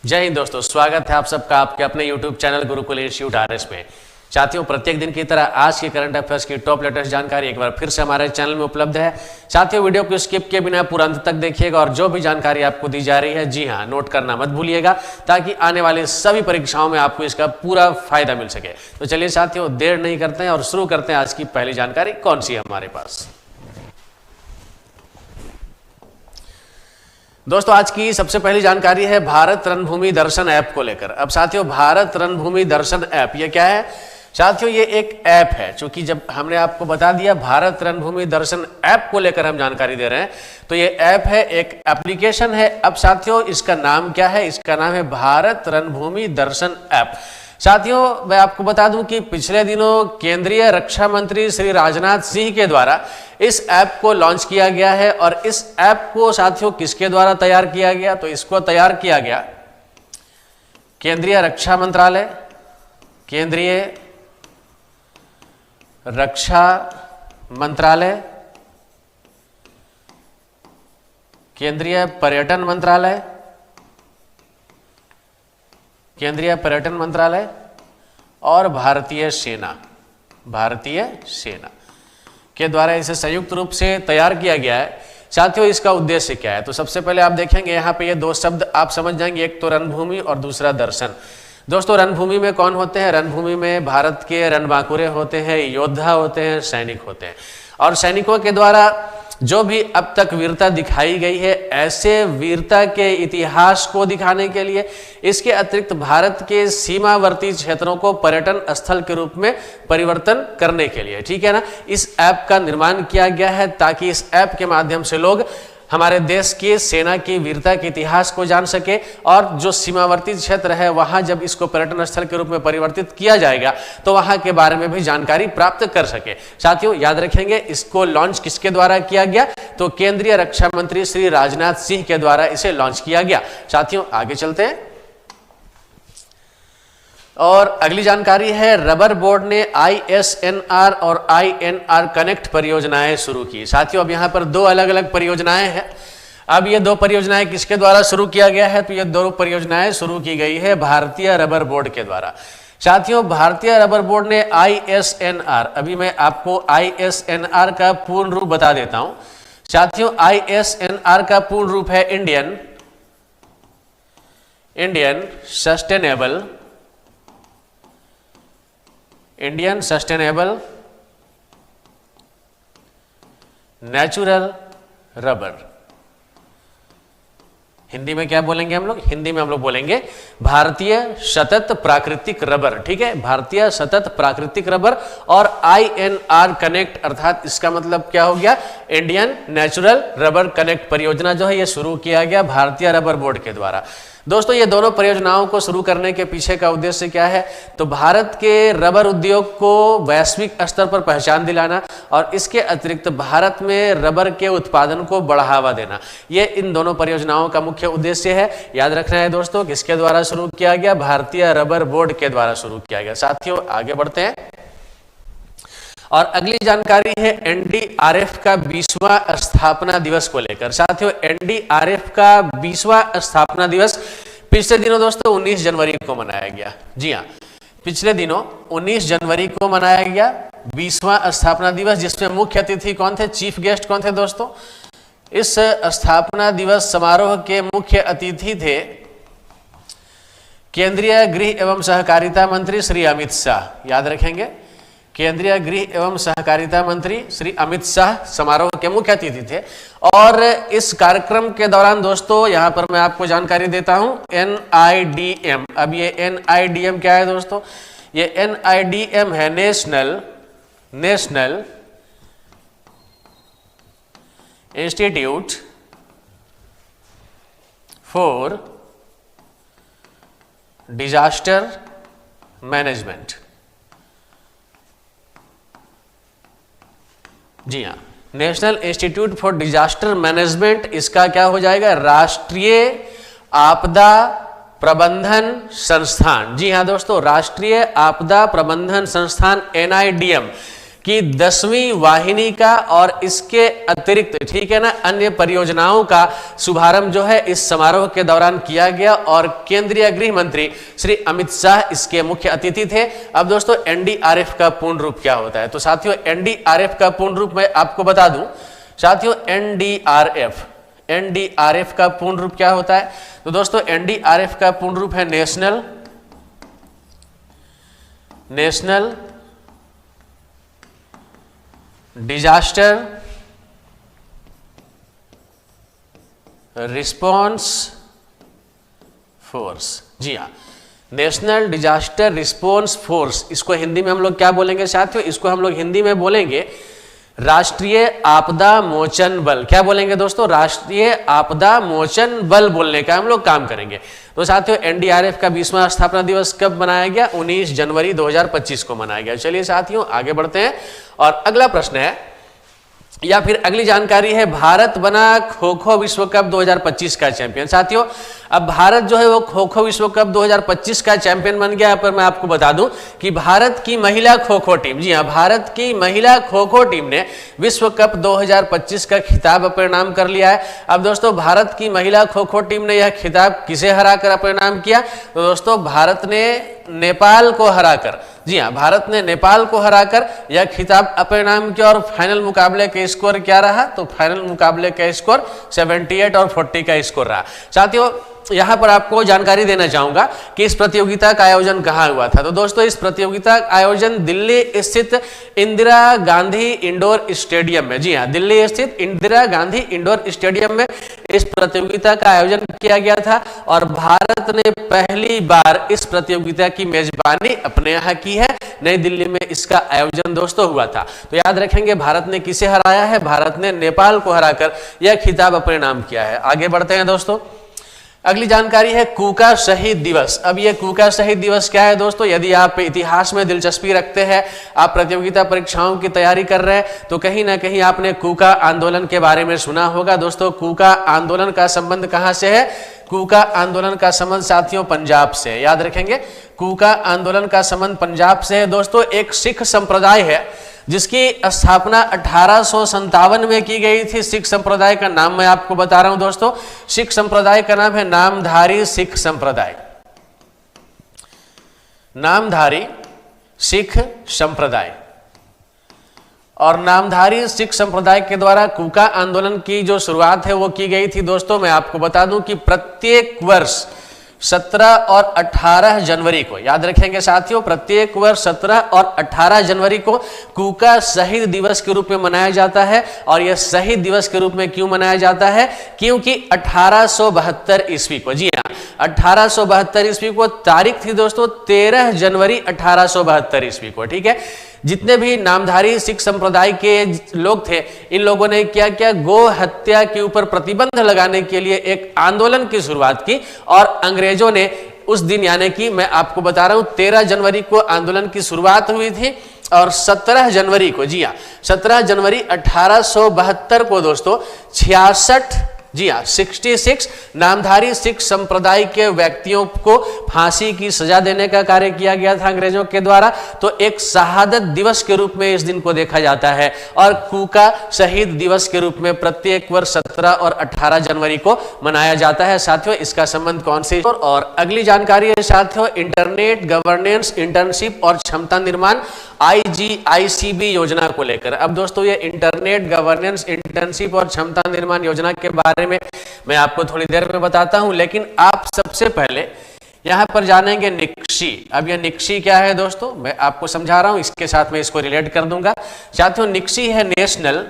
जय हिंद दोस्तों, स्वागत है आप सबका आपके अपने YouTube channel Gurukul institute RS में। साथियों, प्रत्येक दिन की तरह आज की करंट अफेयर्स की टॉप लेटेस्ट जानकारी एक बार फिर से हमारे चैनल में उपलब्ध है। साथियों, वीडियो को स्किप किए बिना पूरा अंत तक देखिएगा और जो भी जानकारी आपको दी जा रही है, जी हाँ, नोट करना मत भूलिएगा ताकि आने वाली सभी परीक्षाओं में आपको इसका पूरा फायदा मिल सके। तो चलिए साथियों, देर नहीं करते हैं और शुरू करते हैं। आज की पहली जानकारी कौन सी है हमारे पास? दोस्तों, आज की सबसे पहली जानकारी है भारत रणभूमि दर्शन ऐप को लेकर। अब साथियों, भारत रणभूमि दर्शन ऐप ये क्या है? साथियों, ये एक ऐप है। चूंकि जब हमने आपको बता दिया भारत रणभूमि दर्शन ऐप को लेकर हम जानकारी दे रहे हैं, तो ये ऐप है, एक एप्लीकेशन है। अब साथियों, इसका नाम क्या है? इसका नाम है भारत रणभूमि दर्शन ऐप। साथियों, मैं आपको बता दूं कि पिछले दिनों केंद्रीय रक्षा मंत्री श्री राजनाथ सिंह के द्वारा इस ऐप को लॉन्च किया गया है। और इस ऐप को साथियों किसके द्वारा तैयार किया गया? तो इसको तैयार किया गया केंद्रीय रक्षा मंत्रालय, केंद्रीय रक्षा मंत्रालय, केंद्रीय पर्यटन मंत्रालय, केंद्रीय पर्यटन मंत्रालय और भारतीय सेना के द्वारा इसे संयुक्त रूप से तैयार किया गया है। साथियों, इसका उद्देश्य क्या है? तो सबसे पहले आप देखेंगे यहाँ पे ये दो शब्द आप समझ जाएंगे, एक तो रणभूमि और दूसरा दर्शन। दोस्तों, रणभूमि में कौन होते हैं? रणभूमि में भारत के रणबांकुरे होते हैं, योद्धा होते हैं, सैनिक होते हैं। और सैनिकों के द्वारा जो भी अब तक वीरता दिखाई गई है, ऐसे वीरता के इतिहास को दिखाने के लिए, इसके अतिरिक्त भारत के सीमावर्ती क्षेत्रों को पर्यटन स्थल के रूप में परिवर्तन करने के लिए, ठीक है ना, इस ऐप का निर्माण किया गया है ताकि इस ऐप के माध्यम से लोग हमारे देश की सेना की वीरता के इतिहास को जान सके। और जो सीमावर्ती क्षेत्र है, वहां जब इसको पर्यटन स्थल के रूप में परिवर्तित किया जाएगा तो वहां के बारे में भी जानकारी प्राप्त कर सके। साथियों, याद रखेंगे, इसको लॉन्च किसके द्वारा किया गया? तो केंद्रीय रक्षा मंत्री श्री राजनाथ सिंह के द्वारा इसे लॉन्च किया गया। साथियों, आगे चलते हैं और अगली जानकारी है, रबर बोर्ड ने ISNR और INR कनेक्ट परियोजनाएं शुरू की। साथियों, अब यहां पर दो अलग अलग परियोजनाएं हैं। अब ये दो परियोजनाएं किसके द्वारा शुरू किया गया है? तो ये दो परियोजनाएं शुरू की गई है भारतीय रबर बोर्ड के द्वारा। साथियों, भारतीय रबर बोर्ड ने ISNR, अभी मैं आपको ISNR का पूर्ण रूप बता देता हूं। साथियों, ISNR का पूर्ण रूप है Indian sustainable natural rubber. Hindi में क्या बोलेंगे हम लोग? हिंदी में हम लोग बोलेंगे भारतीय सतत प्राकृतिक रबर, ठीक है, भारतीय सतत प्राकृतिक रबर। और INR कनेक्ट, अर्थात इसका मतलब क्या हो गया? इंडियन नेचुरल रबर कनेक्ट परियोजना जो है ये शुरू किया गया भारतीय रबर बोर्ड के द्वारा। दोस्तों, ये दोनों परियोजनाओं को शुरू करने के पीछे का उद्देश्य क्या है? तो भारत के रबर उद्योग को वैश्विक स्तर पर पहचान दिलाना और इसके अतिरिक्त भारत में रबर के उत्पादन को बढ़ावा देना, ये इन दोनों परियोजनाओं का मुख्य उद्देश्य है। याद रखना है दोस्तों, किसके द्वारा शुरू किया गया? भारतीय रबर बोर्ड के द्वारा शुरू किया गया। साथियों, आगे बढ़ते हैं और अगली जानकारी है NDRF का 20वां स्थापना दिवस को लेकर। साथियों, NDRF का 20वां स्थापना दिवस पिछले दिनों दोस्तों 19 जनवरी को मनाया गया। जी हाँ, पिछले दिनों 19 जनवरी को मनाया गया 20वां स्थापना दिवस, जिसमें मुख्य अतिथि कौन थे? चीफ गेस्ट कौन थे दोस्तों? इस स्थापना दिवस समारोह के मुख्य अतिथि थे केंद्रीय गृह एवं सहकारिता मंत्री श्री अमित शाह। याद रखेंगे, केंद्रीय गृह एवं सहकारिता मंत्री श्री अमित शाह समारोह के मुख्य अतिथि थे। और इस कार्यक्रम के दौरान दोस्तों, यहां पर मैं आपको जानकारी देता हूं, NIDM। अब ये NIDM क्या है दोस्तों? ये NIDM है national institute for disaster management. जी हाँ, national institute for disaster management, इसका क्या हो जाएगा? राष्ट्रीय आपदा प्रबंधन संस्थान। जी हाँ दोस्तों, राष्ट्रीय आपदा प्रबंधन संस्थान NIDM कि 10वीं वाहिनी का और इसके अतिरिक्त, ठीक है ना, अन्य परियोजनाओं का शुभारंभ जो है इस समारोह के दौरान किया गया और केंद्रीय गृह मंत्री श्री अमित शाह इसके मुख्य अतिथि थे। अब दोस्तों एनडीआरएफ का पूर्ण रूप क्या होता है? तो साथियों एनडीआरएफ का पूर्ण रूप मैं आपको बता दूं साथियों, एनडीआरएफ का पूर्ण रूप क्या होता है? तो दोस्तों एनडीआरएफ का पूर्ण रूप है नेशनल डिजास्टर रिस्पॉन्स फोर्स। जी हाँ, नेशनल डिजास्टर रिस्पॉन्स फोर्स, इसको हिंदी में हम लोग क्या बोलेंगे साथियों? इसको हम लोग हिंदी में बोलेंगे राष्ट्रीय आपदा मोचन बल। क्या बोलेंगे दोस्तों? राष्ट्रीय आपदा मोचन बल बोलने का हम लोग काम करेंगे। तो साथियों एनडीआरएफ का 20वां स्थापना दिवस कब मनाया गया? 19 जनवरी 2025 को मनाया गया। चलिए साथियों आगे बढ़ते हैं और अगला प्रश्न है या फिर अगली जानकारी है, भारत बना खो खो विश्व कप 2025 का चैंपियन। साथियों अब भारत जो है वो खो खो विश्व कप 2025 का चैंपियन बन गया। पर मैं आपको बता दूं कि भारत की महिला खो खो टीम, जी हां, भारत की महिला खो खो टीम ने विश्व कप 2025 का खिताब अपने नाम कर लिया है। अब दोस्तों भारत की महिला खो खो टीम ने यह खिताब किसे हराकर अपने नाम किया? तो दोस्तों भारत ने नेपाल को हराकर, जी हां, भारत ने नेपाल को हराकर यह खिताब अपने नाम किया और फाइनल मुकाबले के स्कोर क्या रहा? तो फाइनल मुकाबले का स्कोर 78 और 40 का स्कोर रहा। साथियों यहां पर आपको जानकारी देना चाहूंगा कि इस प्रतियोगिता का आयोजन कहां हुआ था। तो दोस्तों इस प्रतियोगिता का आयोजन दिल्ली स्थित इंदिरा गांधी इंडोर स्टेडियम में, जी हां, दिल्ली स्थित इंदिरा गांधी इंडोर स्टेडियम में इस प्रतियोगिता का आयोजन किया गया था और भारत ने पहली बार इस प्रतियोगिता की मेजबानी अपने यहां की है। नई दिल्ली में इसका आयोजन दोस्तों हुआ था। तो याद रखेंगे भारत ने किसे हराया है? भारत ने नेपाल को हराकर यह खिताब अपने नाम किया है। आगे बढ़ते हैं दोस्तों, अगली जानकारी है कूका शहीद दिवस। अब ये कूका शहीद दिवस क्या है दोस्तों? यदि आप इतिहास में दिलचस्पी रखते हैं, आप प्रतियोगिता परीक्षाओं की तैयारी कर रहे हैं, तो कहीं ना कहीं आपने कूका आंदोलन के बारे में सुना होगा। दोस्तों कूका आंदोलन का संबंध कहां से है? कूका आंदोलन का संबंध साथियों पंजाब से। याद रखेंगे कूका आंदोलन का संबंध पंजाब से है। दोस्तों एक सिख संप्रदाय है जिसकी स्थापना 1857 में की गई थी। सिख संप्रदाय का नाम मैं आपको बता रहा हूं दोस्तों, सिख संप्रदाय का नाम है नामधारी सिख संप्रदाय, नामधारी सिख संप्रदाय। और नामधारी सिख संप्रदाय के द्वारा कूका आंदोलन की जो शुरुआत है वो की गई थी। दोस्तों मैं आपको बता दूं कि प्रत्येक वर्ष 17 और 18 जनवरी को, याद रखेंगे साथियों, प्रत्येक वर्ष 17 और 18 जनवरी को कूका शहीद दिवस के रूप में मनाया जाता है। और यह शहीद दिवस के रूप में क्यों मनाया जाता है? क्योंकि 1872 ईस्वी को, जी हाँ, 1872 ईस्वी को तारीख थी दोस्तों 13 जनवरी 1872 ईस्वी को। ठीक है, जितने भी नामधारी सिख संप्रदाय के लोग थे, इन लोगों ने क्या किया? गो हत्या के ऊपर प्रतिबंध लगाने के लिए एक आंदोलन की शुरुआत की और अंग्रेजों ने उस दिन, यानी कि मैं आपको बता रहा हूं 13 जनवरी को आंदोलन की शुरुआत हुई थी और 17 जनवरी को, जी हाँ, 17 जनवरी 1872 को दोस्तों 66, जी हाँ, 66 नामधारी सिख संप्रदाय के व्यक्तियों को फांसी की सजा देने का कार्य किया गया था अंग्रेजों के द्वारा। तो एक शहादत दिवस के रूप में इस दिन को देखा जाता है और कूका शहीद दिवस के रूप में प्रत्येक वर्ष 17 और 18 जनवरी को मनाया जाता है। साथियों इसका संबंध कौन से? और अगली जानकारी है साथियों इंटरनेट गवर्नेंस इंटर्नशिप और क्षमता निर्माण IGICB योजना को लेकर। अब दोस्तों ये इंटरनेट गवर्नेंस इंटर्नशिप और क्षमता निर्माण योजना के बारे में मैं आपको थोड़ी देर में बताता हूं, लेकिन आप सबसे पहले यहां पर जानेंगे निक्शी। अब यह निक्शी क्या है दोस्तों, मैं आपको समझा रहा हूं, इसके साथ मैं इसको रिलेट कर दूंगा। साथियों निक्शी है national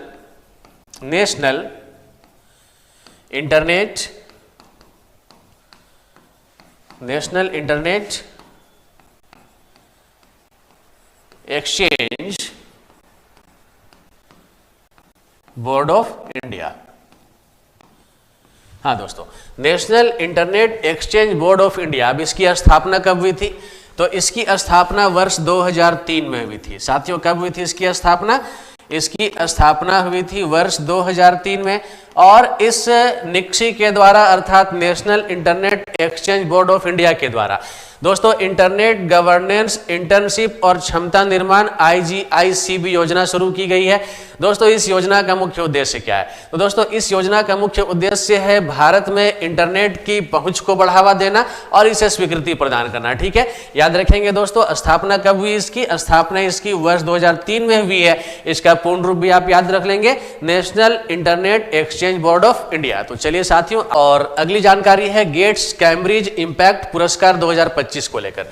internet exchange board of India. हाँ दोस्तों, national internet exchange board of India. अब इसकी स्थापना कब हुई थी? तो इसकी स्थापना वर्ष 2003 में हुई थी। साथियों कब हुई थी इसकी स्थापना? इसकी स्थापना हुई थी वर्ष 2003 में और इस निक्सी के द्वारा अर्थात national internet exchange board of India के द्वारा दोस्तों इंटरनेट गवर्नेंस इंटर्नशिप और क्षमता निर्माण IGICB योजना शुरू की गई है। दोस्तों इस योजना का मुख्य उद्देश्य क्या है? तो दोस्तों इस योजना का मुख्य उद्देश्य है भारत में इंटरनेट की पहुंच को बढ़ावा देना और इसे स्वीकृति प्रदान करना। ठीक है, याद रखेंगे दोस्तों, स्थापना कब हुई इसकी? स्थापना इसकी वर्ष 2003 में हुई है। इसका पूर्ण रूप भी आप याद रख लेंगे, national internet exchange board of India. तो चलिए साथियों, और अगली जानकारी है गेट्स कैम्ब्रिज इंपैक्ट पुरस्कार 2025 को लेकर।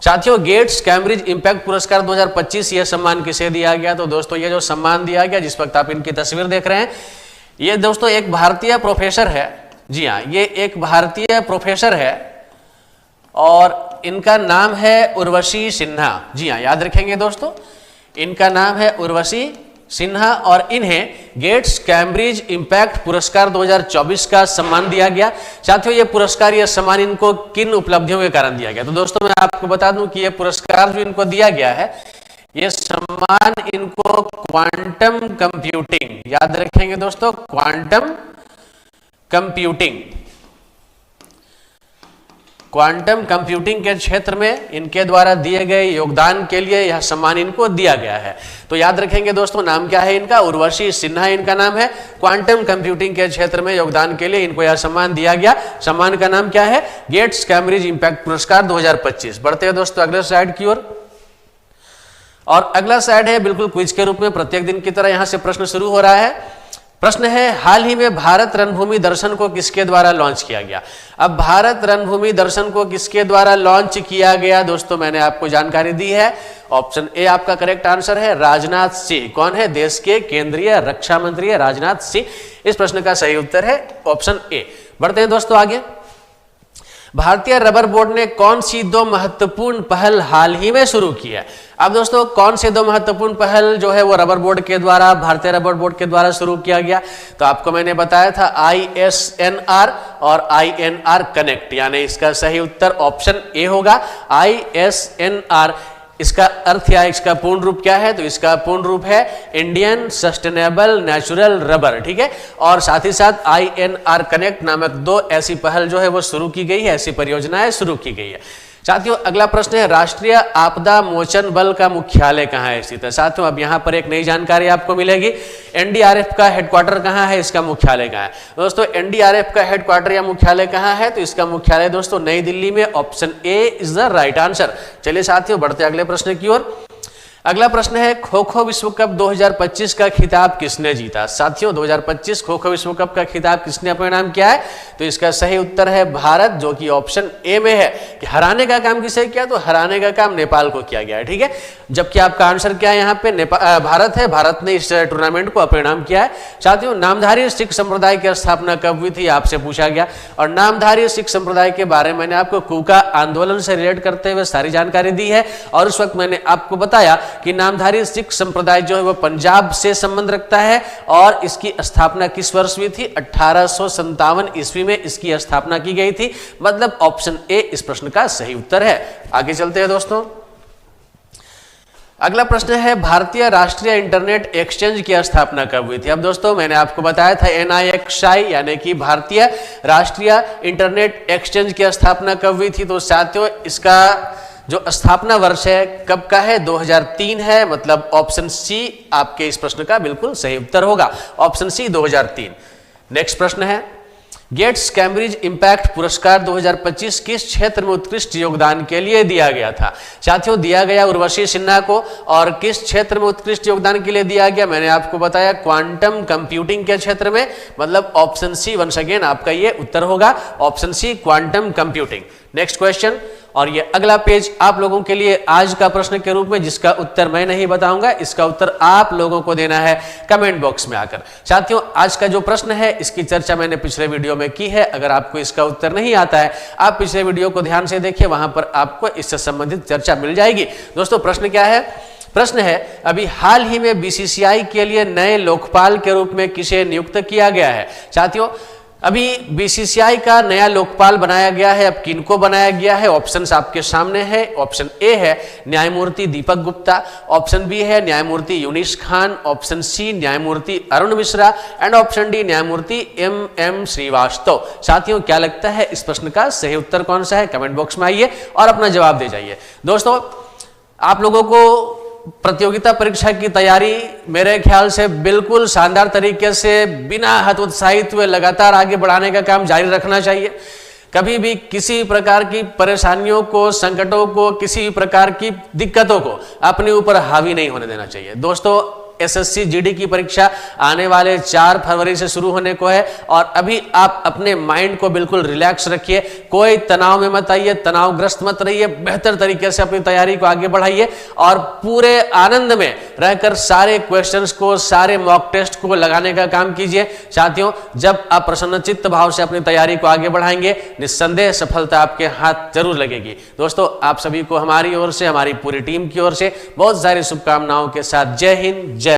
साथियों गेट्स कैम्ब्रिज इंपैक्ट पुरस्कार 2025 यह सम्मान किसे दिया गया? तो दोस्तों ये जो सम्मान दिया गया, जिस वक्त आप इनकी तस्वीर देख रहे हैं, ये दोस्तों एक भारतीय प्रोफेसर है। जी हाँ, ये एक भारतीय प्रोफेसर है और इनका नाम है उर्वशी सिन्हा। जी हाँ, याद रखेंगे दोस्तों, इनका नाम है उर्वशी सिन्हा और इन्हें गेट्स कैम्ब्रिज इंपैक्ट पुरस्कार 2024 का सम्मान दिया गया। साथियों ये पुरस्कार, यह सम्मान इनको किन उपलब्धियों के कारण दिया गया? तो दोस्तों मैं आपको बता दूं कि यह पुरस्कार जो इनको दिया गया है, यह सम्मान इनको क्वांटम कंप्यूटिंग, याद रखेंगे दोस्तों, क्वांटम कंप्यूटिंग के क्षेत्र में इनके द्वारा दिए गए योगदान के लिए यह सम्मान इनको दिया गया है। तो याद रखेंगे दोस्तों, नाम क्या है इनका? उर्वशी सिन्हा इनका नाम है। क्वांटम कंप्यूटिंग के क्षेत्र में योगदान के लिए इनको यह सम्मान दिया गया। सम्मान का नाम क्या है? गेट्स कैम्ब्रिज इंपैक्ट पुरस्कार 2025। बढ़ते हैं दोस्तों अगले स्लाइड की ओर, और अगला स्लाइड है बिल्कुल क्विज के रूप में, प्रत्येक दिन की तरह यहां से प्रश्न शुरू हो रहा है। प्रश्न है, हाल ही में भारत रणभूमि दर्शन को किसके द्वारा लॉन्च किया गया? अब भारत रणभूमि दर्शन को किसके द्वारा लॉन्च किया गया दोस्तों, मैंने आपको जानकारी दी है। ऑप्शन ए आपका करेक्ट आंसर है, राजनाथ सिंह। कौन है? देश के केंद्रीय रक्षा मंत्री है राजनाथ सिंह। इस प्रश्न का सही उत्तर है ऑप्शन ए। बढ़ते हैं दोस्तों आगे। भारतीय रबर बोर्ड ने कौन सी दो महत्वपूर्ण पहल हाल ही में शुरू की है? अब दोस्तों कौन से दो महत्वपूर्ण पहल जो है वो रबर बोर्ड के द्वारा, भारतीय रबर बोर्ड के द्वारा शुरू किया गया? तो आपको मैंने बताया था ISNR और INR कनेक्ट, यानी इसका सही उत्तर ऑप्शन ए होगा, ISNR। इसका अर्थ या इसका पूर्ण रूप क्या है? तो इसका पूर्ण रूप है इंडियन सस्टेनेबल नेचुरल रबर। ठीक है, और साथ ही साथ INR कनेक्ट नामक दो ऐसी पहल जो है वो शुरू की गई है, ऐसी परियोजनाएं शुरू की गई है। साथियों अगला प्रश्न है, राष्ट्रीय आपदा मोचन बल का मुख्यालय कहाँ है स्थित है? साथियों अब यहाँ पर एक नई जानकारी आपको मिलेगी। NDRF का हेडक्वार्टर कहाँ है, इसका मुख्यालय कहाँ है? दोस्तों NDRF का हेडक्वार्टर या मुख्यालय कहाँ है? तो इसका मुख्यालय दोस्तों नई दिल्ली में। Option A is the right answer. चलिए साथियों बढ़ते अगले प्रश्न की ओर। अगला प्रश्न है, खो खो विश्व कप 2025 का खिताब किसने जीता? साथियों 2025 खो खो विश्व कप का खिताब किसने अपने नाम किया है? तो इसका सही उत्तर है भारत, जो कि ऑप्शन ए में है। कि हराने का काम किसे किया? तो हराने का काम नेपाल को किया गया है। ठीक है, जबकि आपका आंसर क्या है यहाँ पे? भारत है। भारत ने इस टूर्नामेंट को अपने नाम किया है। साथियों नामधारी सिख संप्रदाय की स्थापना कब हुई थी, आपसे पूछा गया। और नामधारी सिख संप्रदाय के बारे में मैंने आपको कूका आंदोलन से रिलेट करते हुए सारी जानकारी दी है, और उस वक्त मैंने आपको बताया कि नामधारी सिख संप्रदाय जो है वो पंजाब से संबंध रखता है, और इसकी स्थापना किस वर्ष हुई थी? 1857 ईस्वी में इसकी स्थापना की गई थी। मतलब ऑप्शन ए इस प्रश्न का सही उत्तर है। आगे चलते हैं दोस्तों। अगला प्रश्न है, भारतीय राष्ट्रीय इंटरनेट एक्सचेंज की स्थापना कब हुई थी? अब दोस्तों मैंने आपको बताया था NIXI यानी कि भारतीय राष्ट्रीय इंटरनेट एक्सचेंज की स्थापना कब हुई थी। तो साथियों इसका जो स्थापना वर्ष है कब का है? 2003 है। मतलब ऑप्शन सी आपके इस प्रश्न का बिल्कुल सही उत्तर होगा, ऑप्शन सी 2003। नेक्स्ट प्रश्न है, गेट्स कैम्ब्रिज इंपैक्ट पुरस्कार 2025 किस क्षेत्र में उत्कृष्ट योगदान के लिए दिया गया था? साथियों दिया गया उर्वशी सिन्हा को, और किस क्षेत्र में उत्कृष्ट योगदान के लिए दिया गया? मैंने आपको बताया क्वांटम कंप्यूटिंग के क्षेत्र में। मतलब ऑप्शन सी वंस अगेन आपका ये उत्तर होगा, option C quantum computing. Next question, और ये अगला पेज आप लोगों के लिए आज का प्रश्न के रूप में, जिसका उत्तर मैं नहीं बताऊंगा, इसका उत्तर आप लोगों को देना है कमेंट बॉक्स में आकर। साथियों आज का जो प्रश्न है इसकी चर्चा मैंने पिछले वीडियो में की है। अगर आपको इसका उत्तर नहीं आता है, आप पिछले वीडियो को ध्यान से देखिए, वहां पर आपको इससे संबंधित चर्चा मिल जाएगी। दोस्तों प्रश्न क्या है? प्रश्न है, अभी हाल ही में BCCI के लिए नए लोकपाल के रूप में किसे नियुक्त किया गया है? साथियों अभी बीसीसीआई का नया लोकपाल बनाया गया है। अब किनको बनाया गया है? ऑप्शंस आपके सामने है। ऑप्शन ए है न्यायमूर्ति दीपक गुप्ता, ऑप्शन बी है न्यायमूर्ति यूनिस खान, ऑप्शन सी न्यायमूर्ति Arun Mishra and option D न्यायमूर्ति एम श्रीवास्तव। साथियों, क्या लगता है इस प्रश्न का सही उत्तर कौन सा है? कमेंट बॉक्स में आइए और अपना जवाब दे जाइए। दोस्तों, आप लोगों को प्रतियोगिता परीक्षा की तैयारी मेरे ख्याल से बिल्कुल शानदार तरीके से बिना हतोत्साहित हुए लगातार आगे बढ़ाने का काम जारी रखना चाहिए। कभी भी किसी प्रकार की परेशानियों को, संकटों को, किसी भी प्रकार की दिक्कतों को अपने ऊपर हावी नहीं होने देना चाहिए। दोस्तों, एसएससी जीडी की परीक्षा आने वाले 4 फरवरी से शुरू होने को है और अभी आप अपने माइंड को बिल्कुल रिलैक्स रखिए, कोई तनाव में मत आइए, तनावग्रस्त मत रहिए, बेहतर तरीके से अपनी तैयारी को आगे बढ़ाइए और पूरे आनंद में रहकर सारे क्वेश्चंस को, सारे मॉक टेस्ट को लगाने का काम कीजिए। साथियों, जब आप प्रसन्नचित्त भाव से अपनी तैयारी को आगे बढ़ाएंगे, निस्संदेह सफलता आपके हाथ जरूर लगेगी। दोस्तों, आप सभी को हमारी ओर से, हमारी पूरी टीम की ओर से बहुत सारी शुभकामनाओं के साथ जय हिंद, जय